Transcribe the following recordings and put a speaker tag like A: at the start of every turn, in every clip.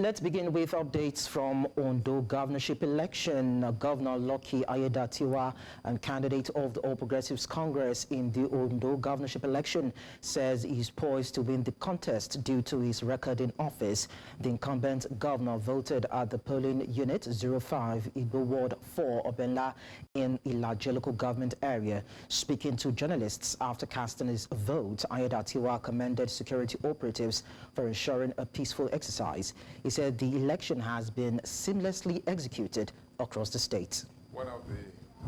A: Let's begin with updates from Ondo governorship election. Governor Lucky Ayedatiwa and candidate of the All Progressives Congress in the Ondo governorship election says he's poised to win the contest due to his record in office. The incumbent governor voted at the polling unit 05 Igbo Ward 4 Obenla in Ilaje local government area. Speaking to journalists after casting his vote, Ayedatiwa commended security operatives for ensuring a peaceful exercise. He said the election has been seamlessly executed across the state.
B: One of the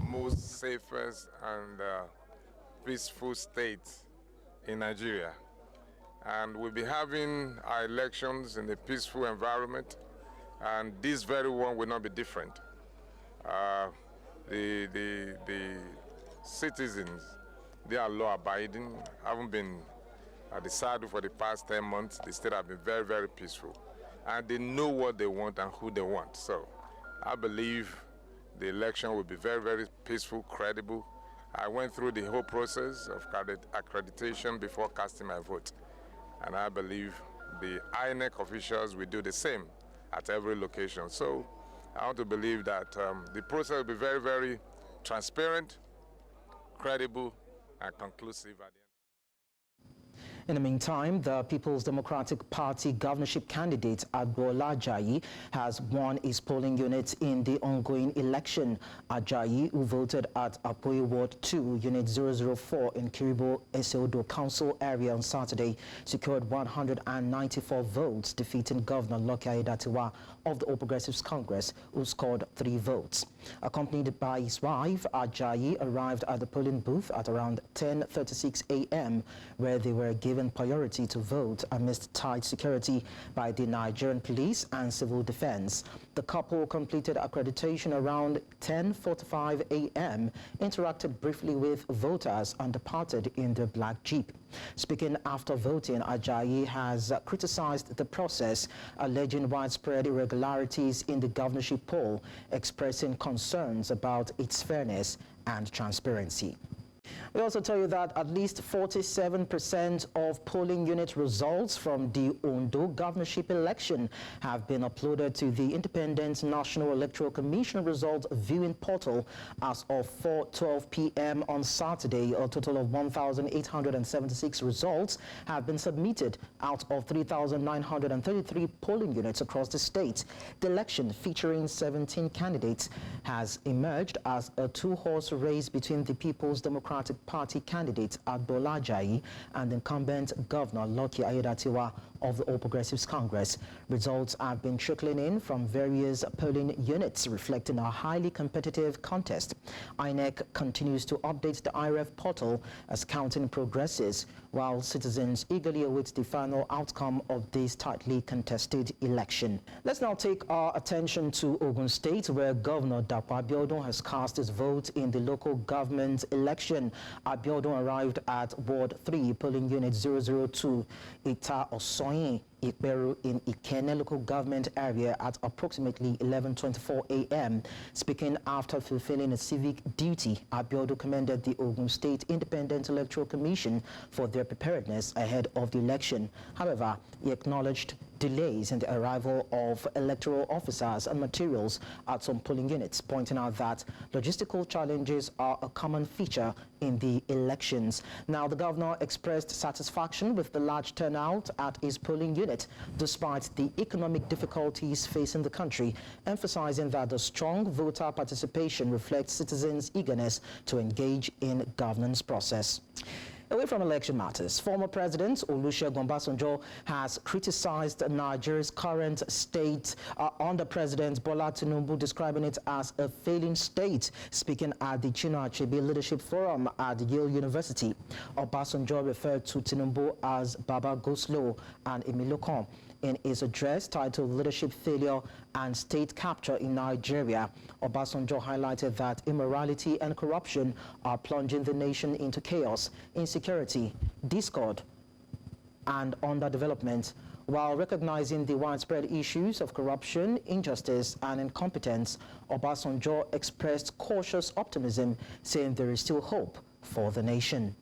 B: most safest and peaceful states in Nigeria. And we'll be having our elections in a peaceful environment, and this very one will not be different. The citizens, they are law-abiding, haven't been at the saddle for the past 10 months. The state have been very, very peaceful. And they know what they want and who they want. So I believe the election will be very, very peaceful, credible. I went through the whole process of accreditation before casting my vote. And I believe the INEC officials will do the same at every location. So I want to believe that the process will be very, very transparent, credible, and conclusive at the end.
A: In the meantime, the People's Democratic Party governorship candidate Onabanjo Ajayi has won his polling unit in the ongoing election. Ajayi, who voted at Apoy Ward 2, Unit 004 in Kiribo Ondo Council area on Saturday, secured 194 votes, defeating Governor Lucky Ayedatiwa of the All Progressives Congress, who scored 3 votes. Accompanied by his wife, Ajayi arrived at the polling booth at around 10:36 a.m., where they were given priority to vote amidst tight security by the Nigerian police and civil defense. The couple completed accreditation around 10:45 a.m., interacted briefly with voters, and departed in their black Jeep. Speaking after voting, Ajayi has criticized the process, alleging widespread irregularities in the governorship poll, expressing concerns about its fairness and transparency. We also tell you that at least 47% of polling unit results from the Ondo governorship election have been uploaded to the Independent National Electoral Commission result viewing portal as of 4:12 p.m. on Saturday. A total of 1,876 results have been submitted out of 3,933 polling units across the state. The election, featuring 17 candidates, has emerged as a 2-horse race between the People's Democratic Party candidate Onabanjo Ajayi and incumbent Governor Lucky Ayedatiwa of the All Progressives Congress. Results have been trickling in from various polling units, reflecting a highly competitive contest. INEC continues to update the IREF portal as counting progresses, while citizens eagerly await the final outcome of this tightly contested election. Let's now take our attention to Ogun State, where Governor Abiodun has cast his vote in the local government election. Abiodun arrived at Ward 3, polling unit 002, Ita Osoyin, Ikberu in Ikene local government area at approximately 11:24 a.m. Speaking after fulfilling a civic duty, Abiodun commended the Ogun State Independent Electoral Commission for their preparedness ahead of the election. However, he acknowledged delays in the arrival of electoral officers and materials at some polling units, pointing out that logistical challenges are a common feature in the elections. Now, the governor expressed satisfaction with the large turnout at his polling unit, despite the economic difficulties facing the country, emphasizing that the strong voter participation reflects citizens' eagerness to engage in governance process. Away from election matters, former President Olusegun Obasanjo has criticized Nigeria's current state under President Bola Tinubu, describing it as a failing state. Speaking at the Chinua Achebe Leadership Forum at Yale University, Obasanjo referred to Tinubu as Baba Go Slow and Emilokon. In his address titled Leadership Failure and State Capture in Nigeria, Obasanjo highlighted that immorality and corruption are plunging the nation into chaos, insecurity, discord, and underdevelopment. While recognizing the widespread issues of corruption, injustice, and incompetence, Obasanjo expressed cautious optimism, saying there is still hope for the nation.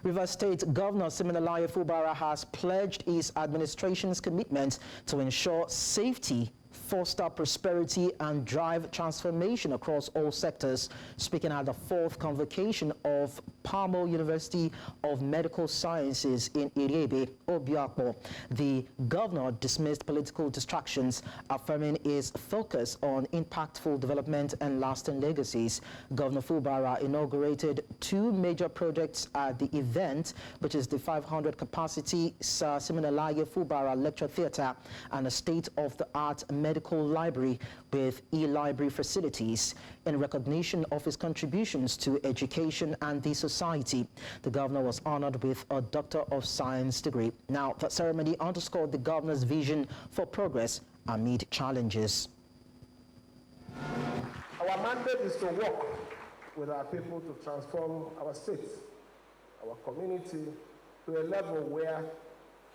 A: Rivers State Governor Siminalayi Fubara has pledged his administration's commitment to ensure safety, foster prosperity and drive transformation across all sectors. Speaking at the 4th convocation of Palmo University of Medical Sciences in Irebe, Obiakpo, the governor dismissed political distractions, affirming his focus on impactful development and lasting legacies. Governor Fubara inaugurated 2 major projects at the event, which is the 500 capacity Sir Siminalayi Fubara Lecture Theatre and a state-of-the-art medical library with e-library facilities. In recognition of his contributions to education and the society, the governor was honored with a Doctor of Science degree. Now, the ceremony underscored the governor's vision for progress amid challenges.
C: Our mandate is to work with our people to transform our state, our community, to a level where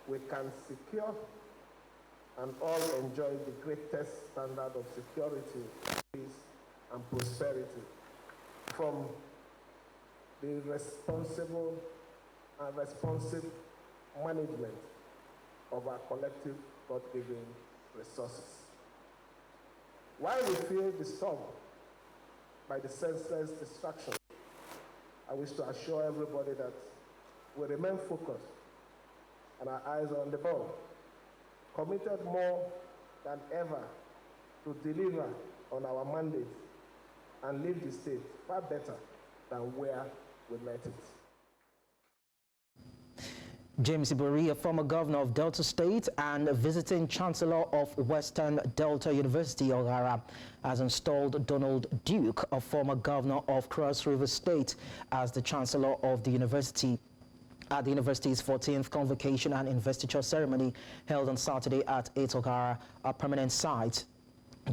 C: we can secure and all enjoy the greatest standard of security, peace, and prosperity from the responsible and responsive management of our collective God-given resources. While we feel disturbed by the senseless distraction, I wish to assure everybody that we remain focused and our eyes are on the ball, committed more than ever to deliver on our mandate and leave the state far better than where we met it.
A: James Ibori, a former governor of Delta State and visiting chancellor of Western Delta University, Ogara, has installed Donald Duke, a former governor of Cross River State, as the chancellor of the university. At the university's 14th convocation and investiture ceremony held on Saturday at 8 Ogara, a permanent site,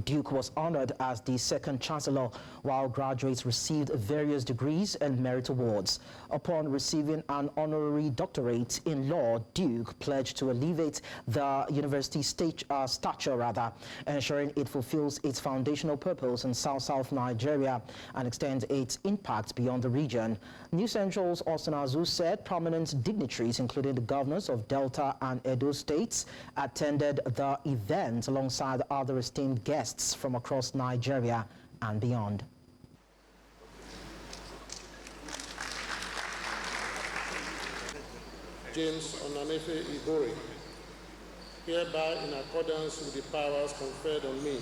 A: Duke was honored as the second chancellor, while graduates received various degrees and merit awards. Upon receiving an honorary doctorate in law, Duke pledged to elevate the university's stature, ensuring it fulfills its foundational purpose in South Nigeria and extends its impact beyond the region. New Central's Austin Azu said prominent dignitaries, including the governors of Delta and Edo states, attended the event alongside other esteemed guests from across Nigeria and beyond.
D: James Onanefe Ibori, hereby in accordance with the powers conferred on me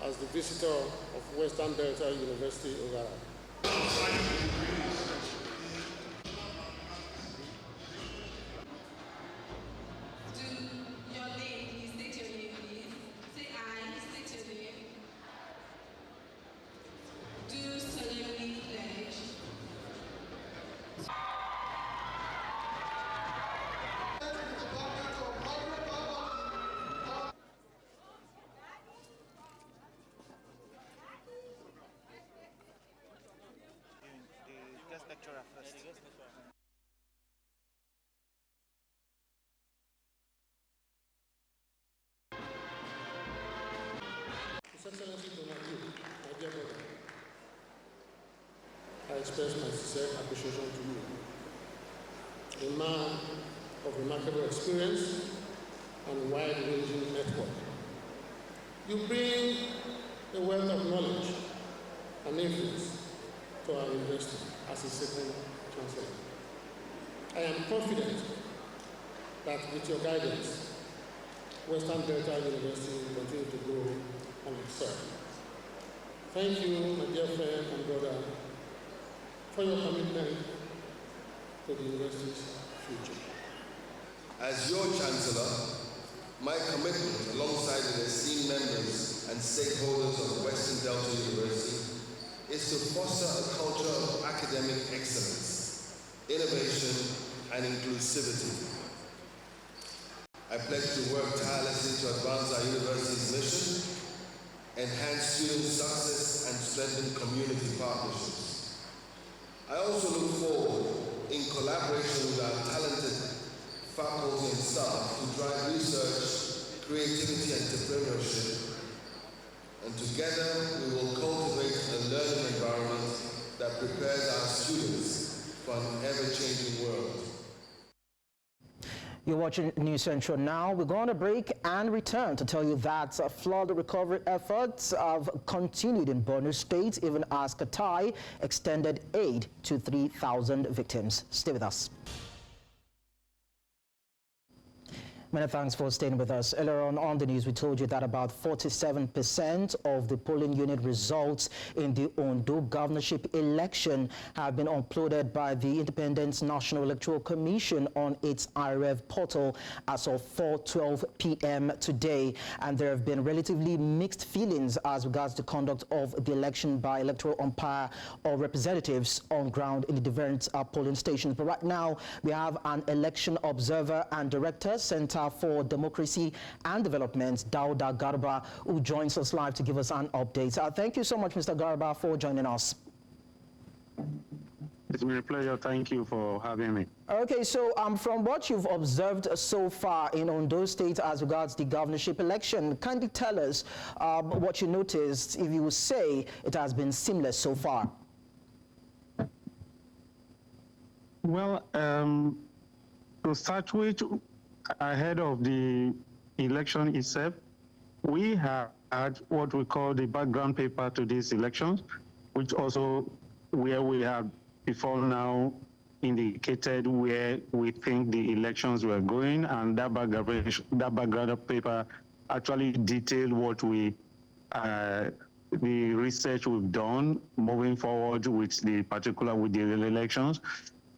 D: as the visitor of Western Delta University, Ogara. His Excellency Donald Duke, my dear brother, I express my sincere appreciation to you. A man of remarkable experience and wide-ranging network. You bring a wealth of knowledge and influence to our university as a second chancellor. I am confident that with your guidance, Western Delta University will continue to grow and excel. Thank you, my dear friend and brother, for your commitment to the university's future.
E: As your Chancellor, my commitment alongside the esteemed members and stakeholders of Western Delta University is to foster a culture of academic excellence, innovation, and inclusivity. I pledge to work tirelessly to advance our university's mission, enhance student success, and strengthen community partnerships. I also look forward, in collaboration with our talented faculty and staff, to drive research, creativity, and entrepreneurship. And together, we will cultivate a learning environment that prepares our students for for an ever-changing world.
A: You're watching News Central now. We're going to break and return to tell you that flood recovery efforts have continued in Borno State, even as Qatar extended aid to 3,000 victims. Stay with us. Many thanks for staying with us. Earlier on the news, we told you that about 47% of the polling unit results in the Ondo governorship election have been uploaded by the Independent National Electoral Commission on its IREV portal as of 4:12 p.m. today. And there have been relatively mixed feelings as regards the conduct of the election by electoral umpire or representatives on ground in the different polling stations. But right now, we have an election observer and director, Center for Democracy and Development, Dauda Garba, who joins us live to give us an update. Thank you so much, Mr. Garba, for joining us.
F: It's been a pleasure. Thank you for having me.
A: Okay, so from what you've observed so far in Ondo State as regards the governorship election, kindly tell us what you noticed, if you would say it has been seamless so far.
F: Well, to start with, ahead of the election itself, we have had what we call the background paper to these elections, which also where we have before now indicated where we think the elections were going, and that background paper actually detailed what we the research we've done moving forward with the elections.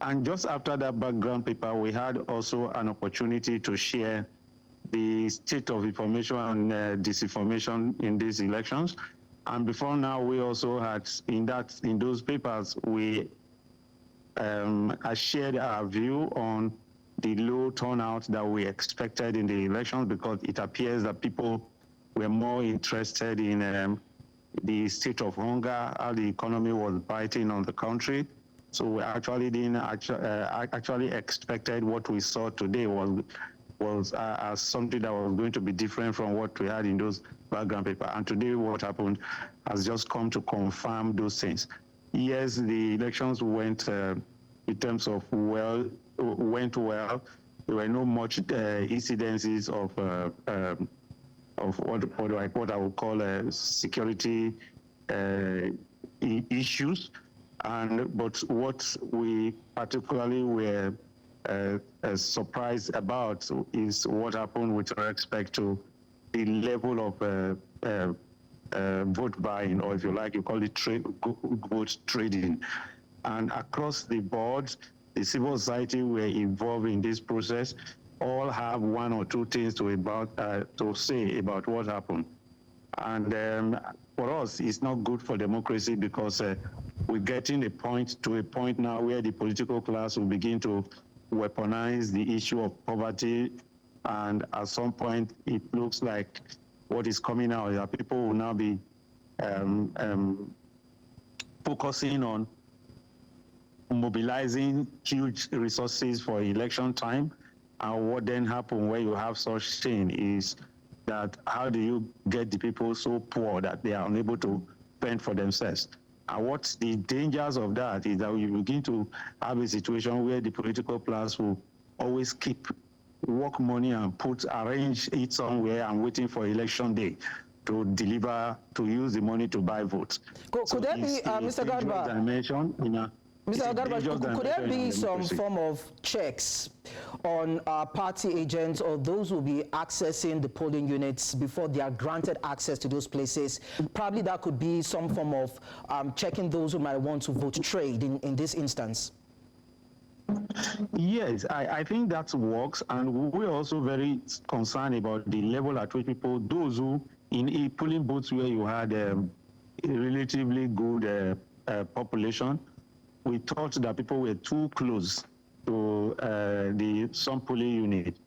F: And just after that background paper, we had also an opportunity to share the state of information and disinformation in these elections. And before now, we also had, in those papers, we shared our view on the low turnout that we expected in the elections, because it appears that people were more interested in the state of hunger, how the economy was biting on the country. So we actually didn't actually expected what we saw today was as something that was going to be different from what we had in those background paper. And today what happened has just come to confirm those things. Yes, the elections went in terms of went well. There were no much incidences of what I would call security issues. But what we particularly were surprised about is what happened with respect to the level of vote buying, or if you like, you call it vote trading. And across the board, the civil society were involved in this process, all have one or two things to say about what happened. And for us, it's not good for democracy, because we're getting to a point now where the political class will begin to weaponize the issue of poverty. And at some point, it looks like what is coming out is that people will now be focusing on mobilizing huge resources for election time. And what then happens when you have such thing is that how do you get the people so poor that they are unable to fend for themselves? And what's the dangers of that is that you begin to have a situation where the political class will always keep work money and arrange it somewhere and waiting for election day to use the money to buy votes.
A: Could there be, Mr. Garba, Mr. Garba, could there be some form of checks on party agents or those who will be accessing the polling units before they are granted access to those places? Probably that could be some form of checking those who might want to vote trade in this instance.
F: Yes, I think that works, and we're also very concerned about the level at which those who in polling booths where you had a relatively good population, we thought that people were too close to some polling unit.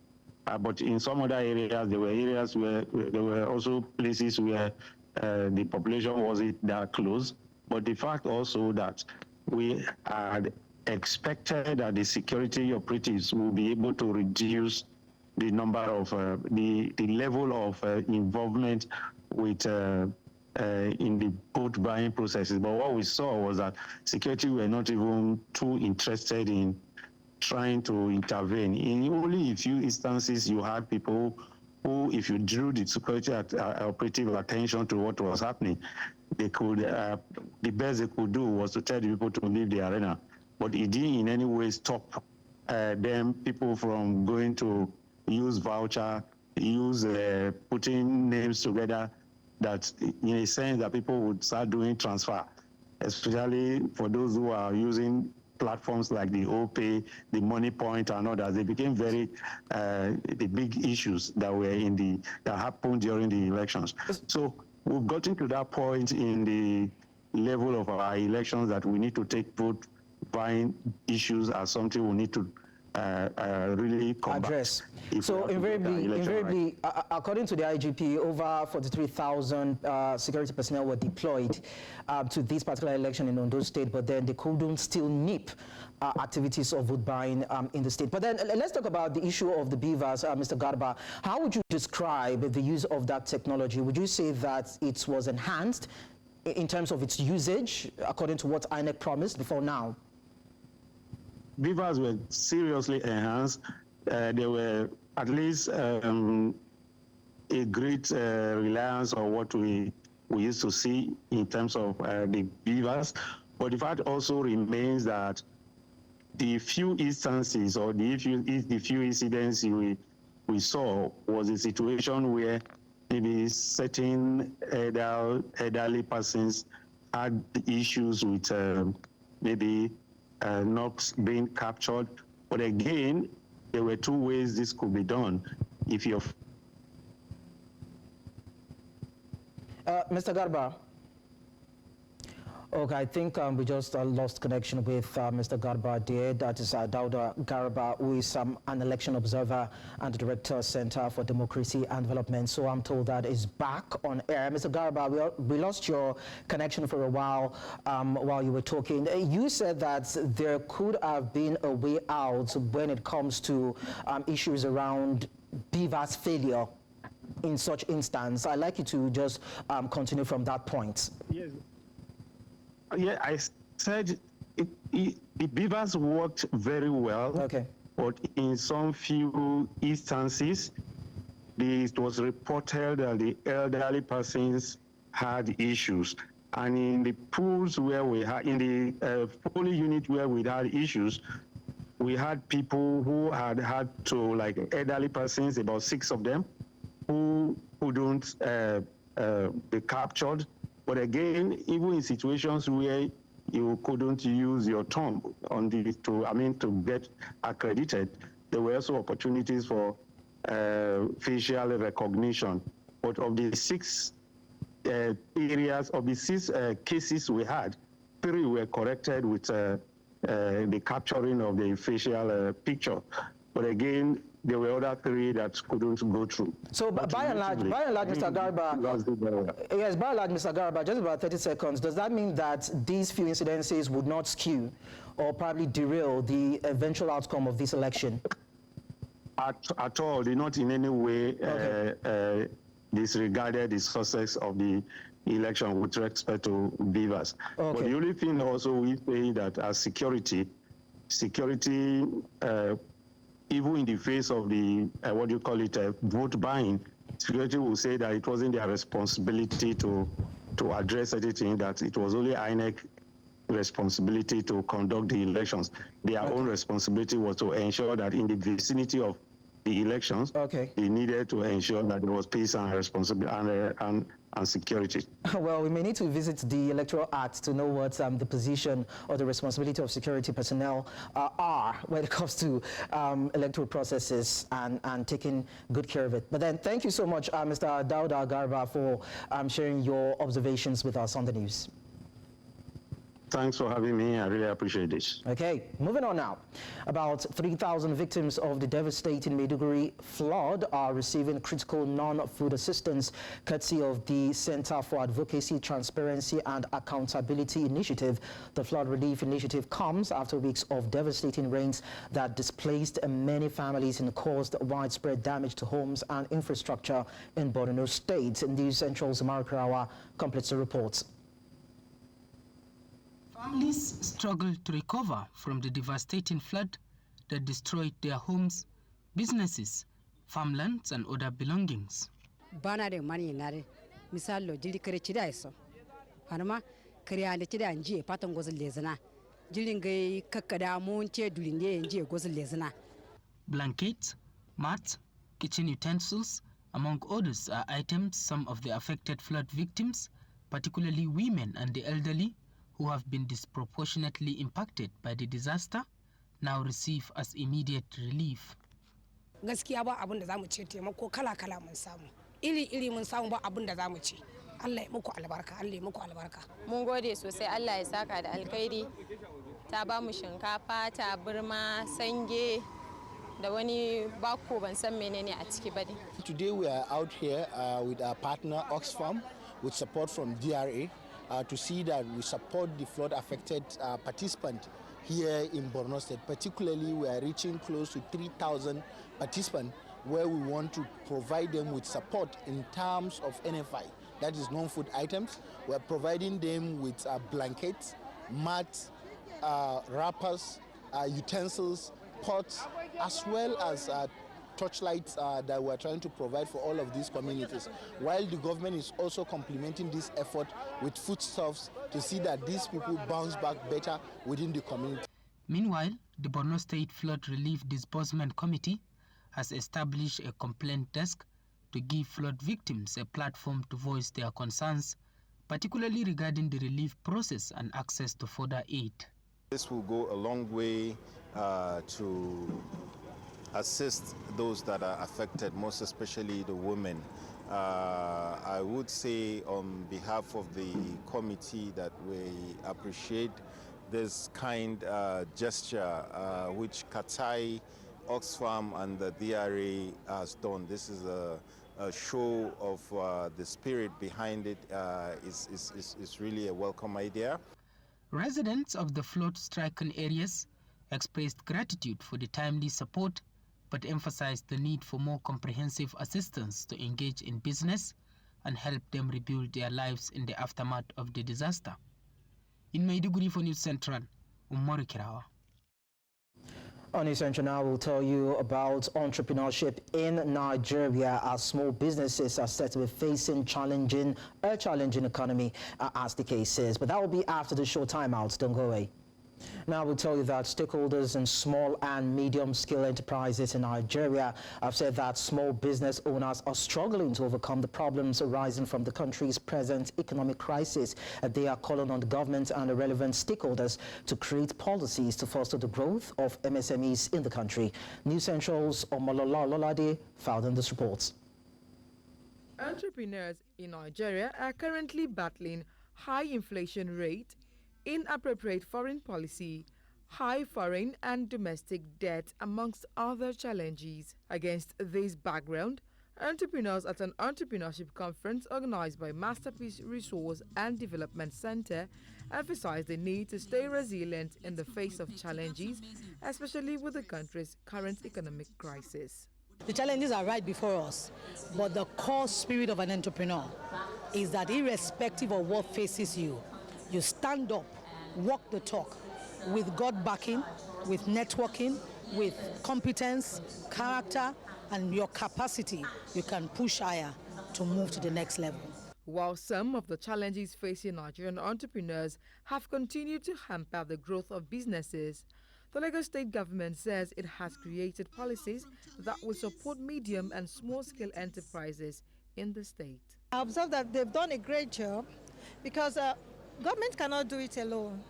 F: But in some other areas, there were areas where there were also places where the population wasn't that close. But the fact also that we had expected that the security operatives will be able to reduce the number of the level of involvement with in the vote buying processes. But what we saw was that security were not even too interested in trying to intervene. In only a few instances, you had people who, if you drew the security operative attention to what was happening, they could, the best they could do was to tell the people to leave the arena. But it didn't in any way stop people from going to use voucher, use putting names together, that in a sense that people would start doing transfer, especially for those who are using platforms like the OPay, the Money Point and others. They became very, the big issues that were that happened during the elections. So we've gotten to that point in the level of our elections that we need to take vote buying issues as something we need to really
A: address. So invariably, according to the IGP, over 43,000 security personnel were deployed to this particular election in Ondo State, but then they couldn't still nip activities of vote buying in the state. But then let's talk about the issue of the beavers, Mr. Garba. How would you describe the use of that technology? Would you say that it was enhanced in terms of its usage, according to what INEC promised before now?
F: Beavers were seriously enhanced. There were at least a great reliance on what we used to see in terms of the beavers. But the fact also remains that the few instances or the few incidents we saw was a situation where maybe certain elderly persons had issues with maybe not being captured. But again, there were two ways this could be done. If you're...
A: Mr. Garba. Okay, I think we just lost connection with Mr. Garba there. That is Dauda Garba, who is an election observer and the Director Center for Democracy and Development. So I'm told that is back on air. Mr. Garba, we lost your connection for a while you were talking. You said that there could have been a way out when it comes to issues around beavers' failure in such instance. I'd like you to just continue from that point.
F: Yes. Yeah, I said the beavers worked very well.
A: Okay.
F: But in some few instances, it was reported that the elderly persons had issues. And in the pools where we had, in the polling unit where we had issues, we had people who had to, like elderly persons, about 6 of them, who couldn't be captured. But again, even in situations where you couldn't use your thumb on to get accredited, there were also opportunities for facial recognition. But of the 6 areas, of the 6 cases we had, 3 were corrected with the capturing of the facial picture. But again, there were other 3 that couldn't go through.
A: So by and large, Mr. Garba, yes, by and large, Mr. Garba, just about 30 seconds, does that mean that these few incidences would not skew or probably derail the eventual outcome of this election?
F: At all, they not in any way disregarded the success of the election with respect to beavers. Okay. But the only thing also we say that as security, even in the face of the, vote buying, security will say that it wasn't their responsibility to address anything, that it was only INEC responsibility to conduct the elections. Their own responsibility was to ensure that in the vicinity of the elections, they needed to ensure that there was peace and responsibility and security.
A: Well, we may need to visit the Electoral Act to know what the position or the responsibility of security personnel are when it comes to electoral processes and taking good care of it. But then thank you so much, Mr. Dauda Garba, for sharing your observations with us on the news.
F: Thanks for having me. I really appreciate this.
A: Okay, moving on now. About 3,000 victims of the devastating Maiduguri flood are receiving critical non-food assistance courtesy of the Center for Advocacy, Transparency and Accountability Initiative. The flood relief initiative comes after weeks of devastating rains that displaced many families and caused widespread damage to homes and infrastructure in Borno State. News Central's Markarawa completes the report.
G: Families struggled to recover from the devastating flood that destroyed their homes, businesses, farmlands and other belongings.
H: Bana de mani nare misalo jili kare chida iso hanama kare ande chida nji paton gozo lezana jili ngai kakkada monche dulinde nji gozo lezana.
G: Blankets, mats, kitchen utensils, among others, are items some of the affected flood victims, particularly women and the elderly, who have been disproportionately impacted by the disaster, now receive as immediate relief.
I: Gaskiya ba abin da zamu ce taimako kala-kala mun samu. Iri-iri mun samu ba abin da zamu ce. Allah ya muku albarka, Allah ya muku albarka.
J: Mun gode sosai, Allah ya saka da alkhairi. Ta ba mu shinkafa, taburma, sange da wani bako ban san menene a ciki ba dai.
K: Today we are out here with our partner Oxfam with support from DRA. To see that we support the flood-affected participants here in Borno State. Particularly, we are reaching close to 3,000 participants where we want to provide them with support in terms of NFI, that is non-food items. We are providing them with blankets, mats, wrappers, utensils, pots, as well as torchlights that we're trying to provide for all of these communities, while the government is also complementing this effort with foodstuffs to see that these people bounce back better within the community.
G: Meanwhile, the Borno State Flood Relief Disbursement Committee has established a complaint desk to give flood victims a platform to voice their concerns, particularly regarding the relief process and access to further aid.
L: This will go a long way to assist those that are affected, most especially the women. I would say on behalf of the committee that we appreciate this kind gesture which Katai, Oxfam and the DRA has done. This is a show of the spirit behind it. Is really a welcome idea.
G: Residents of the flood-stricken areas expressed gratitude for the timely support, but emphasized the need for more comprehensive assistance to engage in business and help them rebuild their lives in the aftermath of the disaster. In Maiduguri for News Central, Umaru Kirawa.
A: On News Central now, we'll tell you about entrepreneurship in Nigeria as small businesses are said to be facing a challenging economy as the case is. But that will be after the short timeout. Don't go away. Now we'll tell you that stakeholders in small and medium-scale enterprises in Nigeria have said that small business owners are struggling to overcome the problems arising from the country's present economic crisis. They are calling on the government and the relevant stakeholders to create policies to foster the growth of MSMEs in the country. News Central's Omolola Ololade filed in this report.
M: Entrepreneurs in Nigeria are currently battling high inflation rate, inappropriate foreign policy, high foreign and domestic debt, amongst other challenges. Against this background, entrepreneurs at an entrepreneurship conference organized by Masterpiece Resource and Development Center emphasized the need to stay resilient in the face of challenges, especially with the country's current economic crisis.
N: The challenges are right before us, but the core spirit of an entrepreneur is that irrespective of what faces you, you stand up, walk the talk, with God backing, with networking, with competence, character, and your capacity, you can push higher to move to the next level.
M: While some of the challenges facing Nigerian entrepreneurs have continued to hamper the growth of businesses, the Lagos State government says it has created policies that will support medium and small-scale enterprises in the state.
O: I observe that they've done a great job because government cannot do it alone.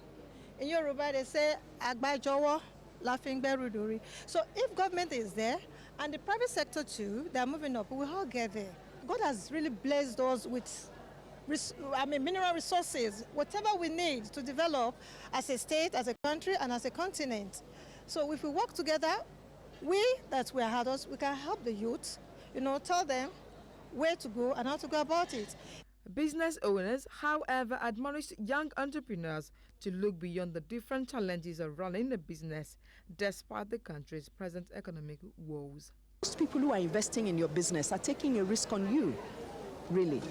O: In Yoruba, they say, Agbajowo, laughing beruduri. So if government is there and the private sector too, they're moving up, we all get there. God has really blessed us with mineral resources, whatever we need to develop as a state, as a country, and as a continent. So if we work together, we are adults, we can help the youth, tell them where to go and how to go about it.
M: Business owners, however, admonish young entrepreneurs to look beyond the different challenges of running a business despite the country's present economic woes.
P: Most people who are investing in your business are taking a risk on you, really.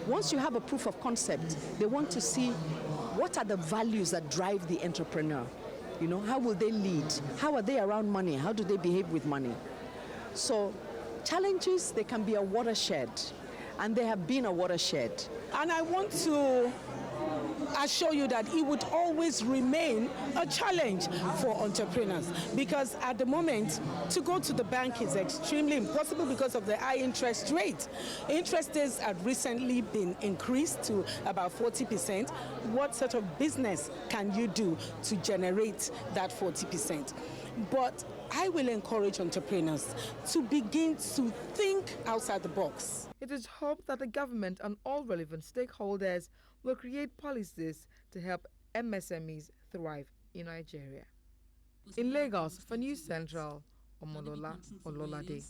P: Once you have a proof of concept, they want to see what are the values that drive the entrepreneur. How will they lead? How are they around money? How do they behave with money? So challenges, they can be a watershed, and they have been a watershed.
Q: And I want to assure you that it would always remain a challenge for entrepreneurs, because at the moment to go to the bank is extremely impossible because of the high interest rate. Interest rates have recently been increased to about 40%. What sort of business can you do to generate that 40%? But I will encourage entrepreneurs to begin to think outside the box.
M: It is hoped that the government and all relevant stakeholders will create policies to help MSMEs thrive in Nigeria. In Lagos, for News Central, Omolola Ololade.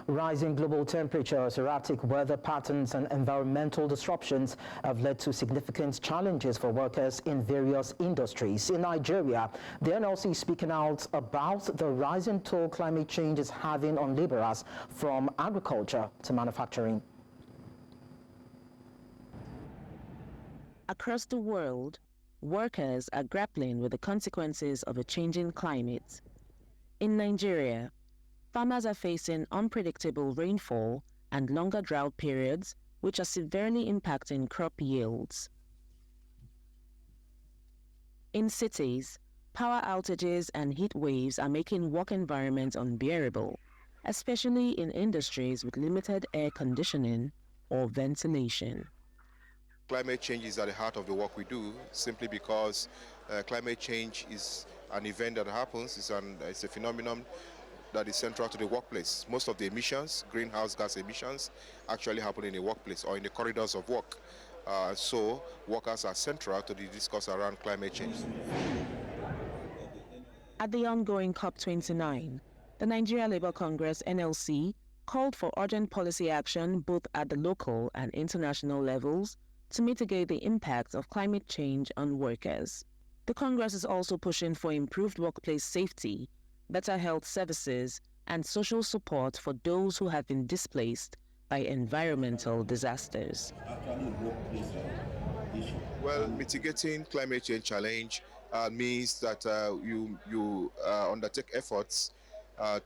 A: Rising global temperatures, erratic weather patterns, and environmental disruptions have led to significant challenges for workers in various industries. In Nigeria, the NLC is speaking out about the rising toll climate change is having on laborers from agriculture to manufacturing.
R: Across the world, workers are grappling with the consequences of a changing climate. In Nigeria, farmers are facing unpredictable rainfall and longer drought periods, which are severely impacting crop yields. In cities, power outages and heat waves are making work environments unbearable, especially in industries with limited air conditioning or ventilation.
S: Climate change is at the heart of the work we do, simply because climate change is an event that happens. It's a phenomenon that is central to the workplace. Most of the emissions, greenhouse gas emissions, actually happen in the workplace or in the corridors of work. So workers are central to the discourse around climate change.
R: At the ongoing COP29, the Nigeria Labour Congress, NLC, called for urgent policy action both at the local and international levels to mitigate the impact of climate change on workers. The Congress is also pushing for improved workplace safety, better health services, and social support for those who have been displaced by environmental disasters.
S: Well, mitigating climate change challenge means that you undertake efforts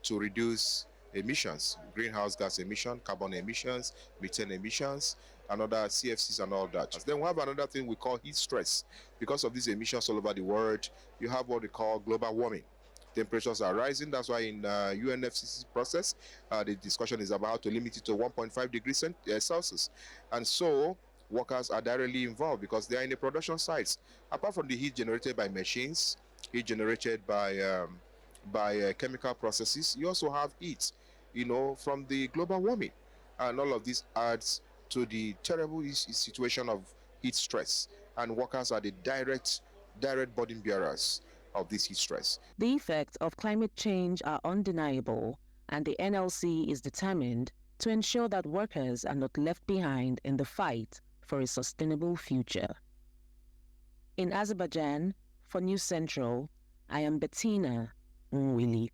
S: to reduce emissions, greenhouse gas emission, carbon emissions, methane emissions, and other CFCs and all that. Then we have another thing we call heat stress. Because of these emissions all over the world, you have what we call global warming. Temperatures are rising. That's why in UNFCCC process, the discussion is about how to limit it to 1.5 degrees Celsius. And so workers are directly involved because they are in the production sites. Apart from the heat generated by machines, heat generated by chemical processes, you also have heat, from the global warming. And all of this adds to the terrible situation of heat stress. And workers are the direct burden bearers of this heat stress.
R: The effects of climate change are undeniable, and the NLC is determined to ensure that workers are not left behind in the fight for a sustainable future. In Azerbaijan, for News Central, I am Bettina Nwili.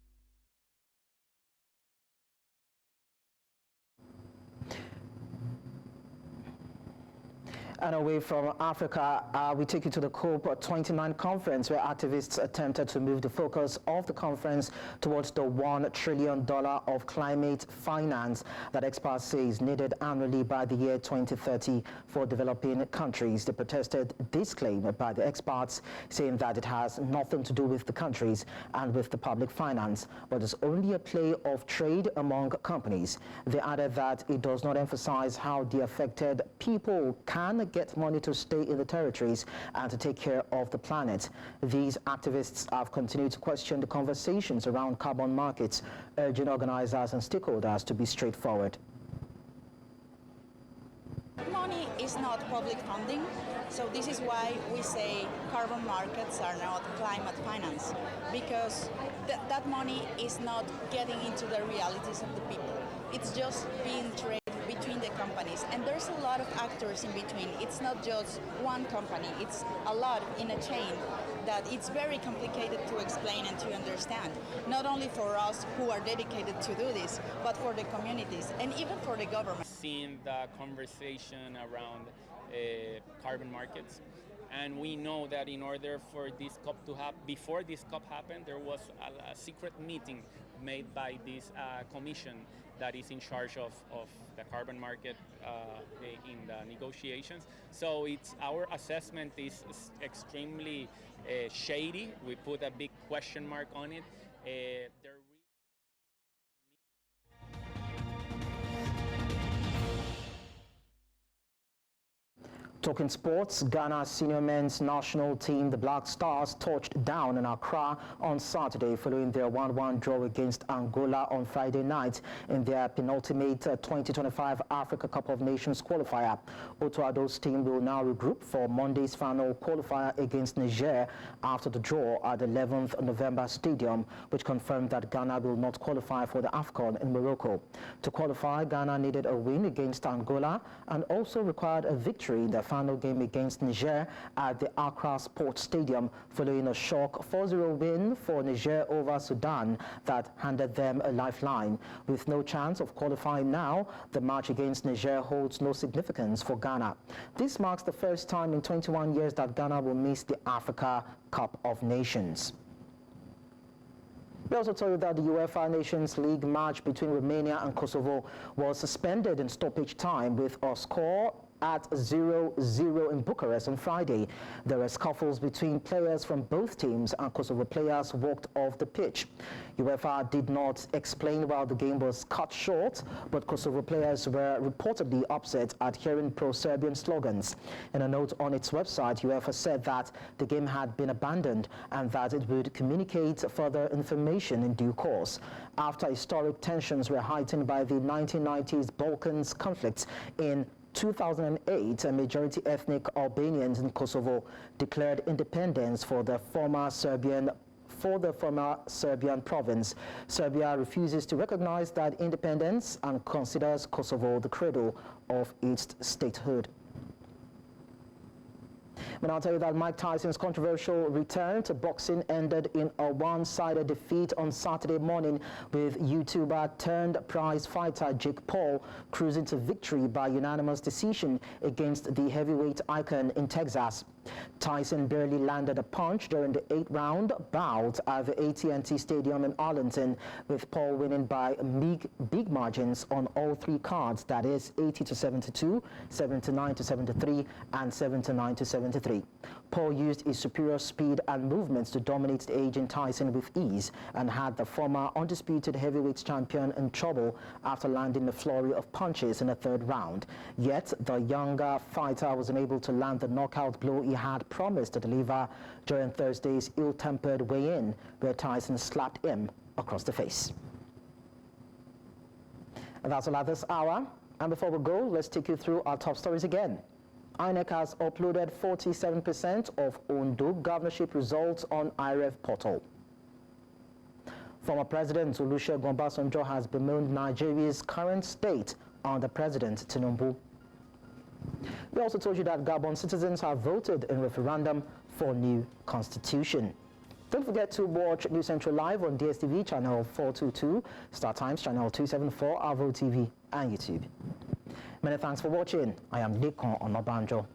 A: And away from Africa, we take you to the COP29 conference, where activists attempted to move the focus of the conference towards the $1 trillion of climate finance that experts say is needed annually by the year 2030 for developing countries. They protested this claim by the experts, saying that it has nothing to do with the countries and with the public finance, but is only a play of trade among companies. They added that it does not emphasize how the affected people can get money to stay in the territories and to take care of the planet. These activists have continued to question the conversations around carbon markets, urging organizers and stakeholders to be straightforward.
T: money is not public funding, so this is why we say carbon markets are not climate finance, because that money is not getting into the realities of the people. It's just being traded between the companies, and there's a lot of actors in between. It's not just one company, it's a lot in a chain that it's very complicated to explain and to understand, not only for us who are dedicated to do this, but for the communities and even for the government.
U: Seeing the conversation around carbon markets, and we know that in order for this COP to happen, before this COP happened, there was a secret meeting made by this commission that is in charge of the carbon market in the negotiations. So our assessment is extremely shady. We put a big question mark on it.
A: Talking sports, Ghana's senior men's national team, the Black Stars, touched down in Accra on Saturday following their 1-1 draw against Angola on Friday night in their penultimate 2025 Africa Cup of Nations qualifier. Otoado's team will now regroup for Monday's final qualifier against Niger after the draw at the 11th November Stadium, which confirmed that Ghana will not qualify for the AFCON in Morocco. To qualify, Ghana needed a win against Angola and also required a victory in their final game against Niger at the Accra Sports Stadium following a shock 4-0 win for Niger over Sudan that handed them a lifeline. With no chance of qualifying now, the match against Niger holds no significance for Ghana. This marks the first time in 21 years that Ghana will miss the Africa Cup of Nations. We also told you that the UEFA Nations League match between Romania and Kosovo was suspended in stoppage time with a score at 0-0 in Bucharest on Friday. There were scuffles between players from both teams and Kosovo players walked off the pitch. UEFA did not explain why the game was cut short, but Kosovo players were reportedly upset at hearing pro-Serbian slogans. In a note on its website, UEFA said that the game had been abandoned and that it would communicate further information in due course. After historic tensions were heightened by the 1990s Balkans conflicts in 2008, a majority ethnic Albanians in Kosovo declared independence for the former Serbian province. Serbia refuses to recognize that independence and considers Kosovo the cradle of its statehood. But I'll tell you that Mike Tyson's controversial return to boxing ended in a one-sided defeat on Saturday morning, with YouTuber turned prize fighter Jake Paul cruising to victory by unanimous decision against the heavyweight icon in Texas. Tyson barely landed a punch during the 8-round bout at the AT&T Stadium in Arlington, with Paul winning by big margins on all three cards, that is 80-72, 79-73, and 79-73. Paul used his superior speed and movements to dominate the aging Tyson with ease and had the former undisputed heavyweight champion in trouble after landing a flurry of punches in the third round. Yet the younger fighter was unable to land the knockout blow he had promised to deliver during Thursday's ill-tempered weigh-in, where Tyson slapped him across the face. And that's all at this hour. And before we go, let's take you through our top stories again. INEC has uploaded 47% of Ondo governorship results on IREF portal. Former President Olusegun Obasanjo has bemoaned Nigeria's current state under President Tinubu. We also told you that Gabon citizens have voted in referendum for new constitution. Don't forget to watch News Central live on DSTV channel 422, Star Times channel 274, Avo TV, and YouTube. Many thanks for watching. I am Lekan Onabanjo.